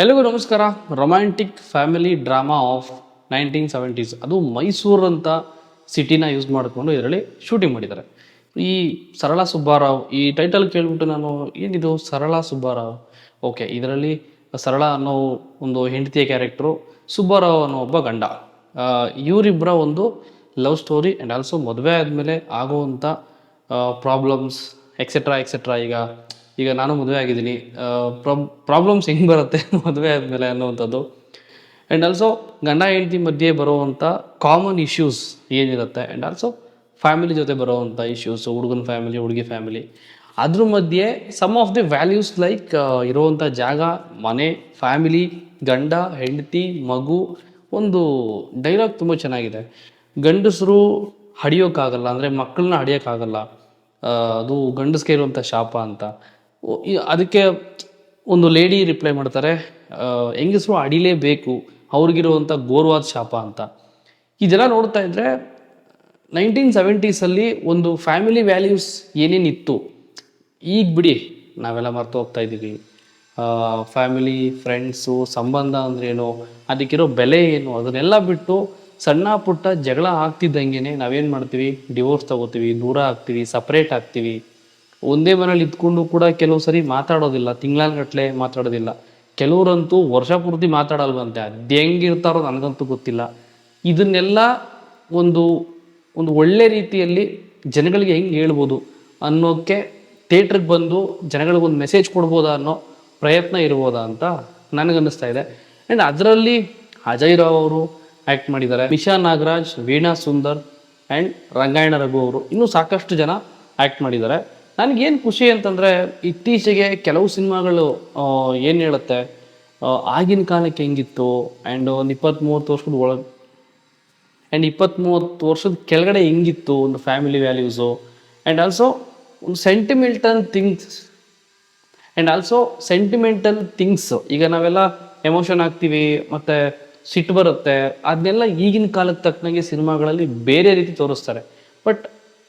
ಎಲ್ಲಿಗೂ ನಮಸ್ಕಾರ. Romantic family drama of 1970s. ಅದು ಮೈಸೂರು ಅಂತ ಸಿಟಿನ ಯೂಸ್ ಮಾಡಿಕೊಂಡು ಇದರಲ್ಲಿ ಶೂಟಿಂಗ್ ಮಾಡಿದ್ದಾರೆ. ಈ ಸರಳಾ ಸುಬ್ಬಾರಾವ್ ಈ ಟೈಟಲ್ ಕೇಳ್ಬಿಟ್ಟು ನಾನು ಏನಿದು ಸರಳಾ ಸುಬ್ಬಾರಾವ್, ಓಕೆ, ಇದರಲ್ಲಿ ಸರಳಾ ಅನ್ನೋ ಒಂದು ಹೆಂಡತಿಯ ಕ್ಯಾರೆಕ್ಟ್ರು, ಸುಬ್ಬಾರಾವ್ ಅನ್ನೋ ಒಬ್ಬ ಗಂಡ. ಇವರಿಬ್ಬರ ಒಂದು ಲವ್ ಸ್ಟೋರಿ ಆ್ಯಂಡ್ ಆಲ್ಸೋ ಮದುವೆ ಆದಮೇಲೆ ಆಗುವಂಥ ಪ್ರಾಬ್ಲಮ್ಸ್ ಎಕ್ಸೆಟ್ರಾ ಎಕ್ಸೆಟ್ರಾ. ಈಗ ನಾನು ಮದುವೆ ಆಗಿದ್ದೀನಿ, ಪ್ರಾಬ್ಲಮ್ಸ್ ಹೆಂಗೆ ಬರುತ್ತೆ ಮದುವೆ ಆದಮೇಲೆ ಅನ್ನುವಂಥದ್ದು. ಆ್ಯಂಡ್ ಆಲ್ಸೋ ಗಂಡ ಹೆಂಡತಿ ಮಧ್ಯೆ ಬರುವಂಥ ಕಾಮನ್ ಇಶ್ಯೂಸ್ ಏನಿರುತ್ತೆ, ಆ್ಯಂಡ್ ಆಲ್ಸೋ ಫ್ಯಾಮಿಲಿ ಜೊತೆ ಬರುವಂಥ ಇಶ್ಯೂಸ್, ಹುಡುಗನ ಫ್ಯಾಮಿಲಿ ಹುಡುಗಿ ಫ್ಯಾಮಿಲಿ, ಅದ್ರ ಮಧ್ಯೆ some of the values like ಇರುವಂಥ ಜಾಗ, ಮನೆ, ಫ್ಯಾಮಿಲಿ, ಗಂಡ ಹೆಂಡತಿ ಮಗು. ಒಂದು ಡೈಲಾಗ್ ತುಂಬ ಚೆನ್ನಾಗಿದೆ. ಗಂಡಸರು ಹಡಿಯೋಕ್ಕಾಗಲ್ಲ, ಅಂದರೆ ಮಕ್ಕಳನ್ನ ಹಡಿಯೋಕ್ಕಾಗಲ್ಲ, ಅದು ಗಂಡಸ್ಗೆ ಇರುವಂಥ ಶಾಪ ಅಂತ. ಅದಕ್ಕೆ ಒಂದು ಲೇಡಿ ರಿಪ್ಲೈ ಮಾಡ್ತಾರೆ, ಹೆಂಗಸರು ಅಡಿಲೇಬೇಕು, ಅವ್ರಿಗಿರುವಂಥ ಘೋರವಾದ ಶಾಪ ಅಂತ. ಇದೆಲ್ಲ ನೋಡ್ತಾ ಇದ್ದರೆ 1970s ಒಂದು ಫ್ಯಾಮಿಲಿ ವ್ಯಾಲ್ಯೂಸ್ ಏನೇನಿತ್ತು ಈಗ ಬಿಡಿ ನಾವೆಲ್ಲ ಮರ್ತು ಹೋಗ್ತಾ ಇದ್ದೀವಿ. ಫ್ಯಾಮಿಲಿ, ಫ್ರೆಂಡ್ಸು, ಸಂಬಂಧ ಅಂದ್ರೇನು, ಅದಕ್ಕಿರೋ ಬೆಲೆ ಏನು, ಅದನ್ನೆಲ್ಲ ಬಿಟ್ಟು ಸಣ್ಣ ಪುಟ್ಟ ಜಗಳ ಆಗ್ತಿದ್ದಂಗೆ ನಾವೇನು ಮಾಡ್ತೀವಿ, ಡಿವೋರ್ಸ್ ತಗೋತೀವಿ, ದೂರ ಆಗ್ತೀವಿ, ಸಪ್ರೇಟ್ ಆಗ್ತೀವಿ. ಒಂದೇ ಮನೇಲಿ ಇದ್ಕೊಂಡು ಕೂಡ ಕೆಲವು ಸರಿ ಮಾತಾಡೋದಿಲ್ಲ, ತಿಂಗಳಗಟ್ಟಲೆ ಮಾತಾಡೋದಿಲ್ಲ, ಕೆಲವರಂತೂ ವರ್ಷ ಪೂರ್ತಿ ಮಾತಾಡಲ್ವಂತೆ. ಅದು ಹೆಂಗಿರ್ತಾರೋ ನನಗಂತೂ ಗೊತ್ತಿಲ್ಲ. ಇದನ್ನೆಲ್ಲ ಒಂದು ಒಳ್ಳೆ ರೀತಿಯಲ್ಲಿ ಜನಗಳಿಗೆ ಹೆಂಗೆ ಹೇಳ್ಬೋದು ಅನ್ನೋಕ್ಕೆ ಥಿಯೇಟ್ರಿಗೆ ಬಂದು ಜನಗಳಿಗೊಂದು ಮೆಸೇಜ್ ಕೊಡ್ಬೋದಾ ಅನ್ನೋ ಪ್ರಯತ್ನ ಇರ್ಬೋದಾ ಅಂತ ನನಗನ್ನಿಸ್ತಾ ಇದೆ. ಆ್ಯಂಡ್ ಅದರಲ್ಲಿ ಅಜಯ್ ರಾವ್ ಅವರು ಆ್ಯಕ್ಟ್ ಮಾಡಿದ್ದಾರೆ, ಮಿಶಾ ನಾಗರಾಜ್, ವೀಣಾ ಸುಂದರ್ ಆ್ಯಂಡ್ ರಂಗಾಯಣ ರಘು ಅವರು, ಇನ್ನೂ ಸಾಕಷ್ಟು ಜನ ಆ್ಯಕ್ಟ್ ಮಾಡಿದ್ದಾರೆ. ನನಗೇನು ಖುಷಿ ಅಂತಂದರೆ, ಇತ್ತೀಚೆಗೆ ಕೆಲವು ಸಿನಿಮಾಗಳು ಏನು ಹೇಳುತ್ತೆ, ಆಗಿನ ಕಾಲಕ್ಕೆ ಹೆಂಗಿತ್ತು ಆ್ಯಂಡ್ ಒಂದು 20-30 ವರ್ಷದ ಒಳಗೆ ಆ್ಯಂಡ್ 20-30 ವರ್ಷದ ಕೆಳಗಡೆ ಹೆಂಗಿತ್ತು ಒಂದು ಫ್ಯಾಮಿಲಿ ವ್ಯಾಲ್ಯೂಸು, ಆ್ಯಂಡ್ ಆಲ್ಸೋ ಒಂದು ಸೆಂಟಿಮೆಂಟಲ್ ಥಿಂಗ್ಸ್. ಈಗ ನಾವೆಲ್ಲ ಎಮೋಷನ್ ಆಗ್ತೀವಿ, ಮತ್ತು ಸಿಟ್ಟು ಬರುತ್ತೆ, ಅದನ್ನೆಲ್ಲ ಈಗಿನ ಕಾಲಕ್ಕೆ ತಕ್ಕನಂಗೆ ಸಿನಿಮಾಗಳಲ್ಲಿ ಬೇರೆ ರೀತಿ ತೋರಿಸ್ತಾರೆ. ಬಟ್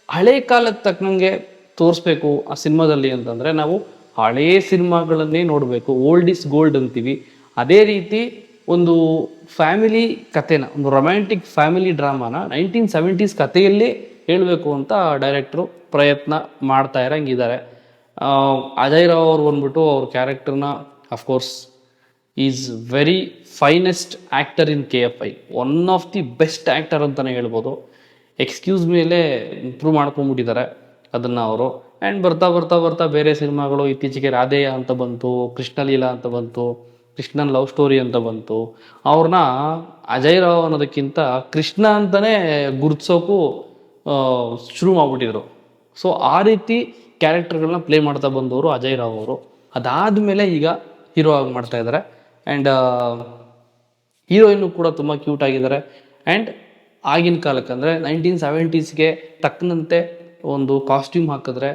ಹಳೆ ಕಾಲಕ್ಕೆ ತಕ್ಕನಂಗೆ ತೋರಿಸ್ಬೇಕು ಆ ಸಿನಿಮಾದಲ್ಲಿ ಅಂತಂದರೆ ನಾವು ಹಳೇ ಸಿನಿಮಾಗಳನ್ನೇ ನೋಡಬೇಕು. ಓಲ್ಡ್ ಇಸ್ ಗೋಲ್ಡ್ ಅಂತೀವಿ. ಅದೇ ರೀತಿ ಒಂದು ಫ್ಯಾಮಿಲಿ ಕಥೆನ, ಒಂದು ರೊಮ್ಯಾಂಟಿಕ್ ಫ್ಯಾಮಿಲಿ ಡ್ರಾಮಾನ 1970s ಕಥೆಯಲ್ಲಿ ಹೇಳಬೇಕು ಅಂತ ಡೈರೆಕ್ಟ್ರು ಪ್ರಯತ್ನ ಮಾಡ್ತಾ ಇರೋಂಗಿದ್ದಾರೆ. ಅಜಯ್ ರಾವ್ ಅವ್ರು ಬಂದ್ಬಿಟ್ಟು ಅವ್ರ ಕ್ಯಾರೆಕ್ಟರ್ನ of course is very finest actor in KFI, one of the best actor ಅಂತಲೇ ಹೇಳ್ಬೋದು. ಎಕ್ಸ್ಕ್ಯೂಸ್ ಮೇಲೆ ಇಂಪ್ರೂವ್ ಮಾಡ್ಕೊಂಡ್ಬಿಟ್ಟಿದ್ದಾರೆ ಅದನ್ನು ಅವರು. ಆ್ಯಂಡ್ ಬರ್ತಾ ಬರ್ತಾ ಬರ್ತಾ ಬೇರೆ ಸಿನಿಮಾಗಳು ಇತ್ತೀಚೆಗೆ ರಾಧೇಯ ಅಂತ ಬಂತು, ಕೃಷ್ಣಲೀಲಾ ಅಂತ ಬಂತು, ಕೃಷ್ಣನ್ ಲವ್ ಸ್ಟೋರಿ ಅಂತ ಬಂತು. ಅವ್ರನ್ನ ಅಜಯ್ ರಾವ್ ಅನ್ನೋದಕ್ಕಿಂತ ಕೃಷ್ಣ ಅಂತಲೇ ಗುರುತಿಸೋಕ್ಕೂ ಶುರು ಮಾಡಿಬಿಟ್ಟಿದ್ರು. ಸೊ ಆ ರೀತಿ ಕ್ಯಾರೆಕ್ಟರ್ಗಳನ್ನ ಪ್ಲೇ ಮಾಡ್ತಾ ಬಂದವರು ಅಜಯ್ ರಾವ್ ಅವರು. ಅದಾದಮೇಲೆ ಈಗ ಹೀರೋ ಆಗಿ ಮಾಡ್ತಾ ಇದ್ದಾರೆ. ಆ್ಯಂಡ್ ಹೀರೋಯಿನ್ನು ಕೂಡ ತುಂಬ ಕ್ಯೂಟ್ ಆಗಿದ್ದಾರೆ. ಆ್ಯಂಡ್ ಆಗಿನ ಕಾಲಕ್ಕೆ ಅಂದರೆ 1970sಗೆ ತಕ್ಕಂತೆ ಒಂದು ಕಾಸ್ಟ್ಯೂಮ್ ಹಾಕಿದ್ರೆ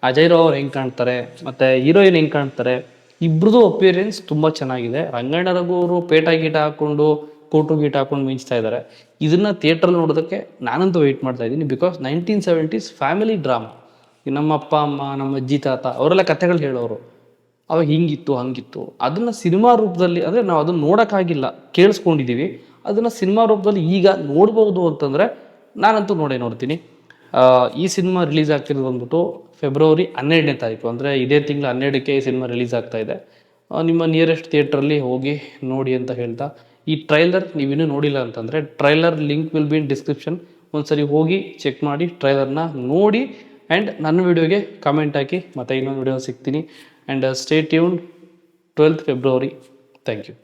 ಅಜಯ್ ರಾವ್ ಅವ್ರು ಹೆಂಗೆ ಕಾಣ್ತಾರೆ ಮತ್ತು ಹೀರೋಯಿನ್ ಹೆಂಗೆ ಕಾಣ್ತಾರೆ, ಇಬ್ಬರದು ಅಪಿಯರೆನ್ಸ್ ತುಂಬ ಚೆನ್ನಾಗಿದೆ. ರಂಗಾಯಣ ರಘು ಅವರು ಪೇಟ ಗೀಟ ಹಾಕ್ಕೊಂಡು ಕೋಟು ಗೀಟ ಹಾಕ್ಕೊಂಡು ಮಿಂಚ್ತಾ ಇದ್ದಾರೆ. ಇದನ್ನು ಥಿಯೇಟ್ರಲ್ಲಿ ನೋಡೋದಕ್ಕೆ ನಾನಂತೂ ವೆಯ್ಟ್ ಮಾಡ್ತಾ ಇದ್ದೀನಿ. Because 1970s family drama. ನಮ್ಮ ಅಪ್ಪ ಅಮ್ಮ, ನಮ್ಮ ಅಜ್ಜಿ ತಾತ ಅವರೆಲ್ಲ ಕಥೆಗಳು ಹೇಳೋರು, ಅವಾಗ ಹಿಂಗಿತ್ತು ಹಂಗಿತ್ತು. ಅದನ್ನು ಸಿನಿಮಾ ರೂಪದಲ್ಲಿ, ಅಂದರೆ ನಾವು ಅದನ್ನು ನೋಡೋಕ್ಕಾಗಿಲ್ಲ, ಕೇಳಿಸ್ಕೊಂಡಿದ್ದೀವಿ. ಅದನ್ನು ಸಿನಿಮಾ ರೂಪದಲ್ಲಿ ಈಗ ನೋಡ್ಬೋದು ಅಂತಂದರೆ ನಾನಂತೂ ನೋಡ್ತೀನಿ. ಈ ಸಿನಿಮಾ ರಿಲೀಸ್ ಆಗ್ತಿರೋದು ಬಂದ್ಬಿಟ್ಟು ಫೆಬ್ರವರಿ 12ನೇ ತಾರೀಕು, ಅಂದರೆ ಇದೇ ತಿಂಗಳು 12ಕ್ಕೆ ಈ ಸಿನಿಮಾ ರಿಲೀಸ್ ಆಗ್ತಾ ಇದೆ. ನಿಮ್ಮ ನಿಯರೆಸ್ಟ್ ಥಿಯೇಟ್ರಲ್ಲಿ ಹೋಗಿ ನೋಡಿ ಅಂತ ಹೇಳ್ತಾ, ಈ ಟ್ರೈಲರ್ ನೀವಿನ್ನೂ ನೋಡಿಲ್ಲ ಅಂತಂದರೆ trailer link will be in description. ಒಂದ್ಸರಿ ಹೋಗಿ ಚೆಕ್ ಮಾಡಿ, ಟ್ರೈಲರ್ನ ನೋಡಿ. ಆ್ಯಂಡ್ ನನ್ನ ವಿಡಿಯೋಗೆ ಕಮೆಂಟ್ ಹಾಕಿ, ಮತ್ತು ಇನ್ನೊಂದು ವಿಡಿಯೋ ಸಿಗ್ತೀನಿ. And stay tuned. 12th February. Thank you.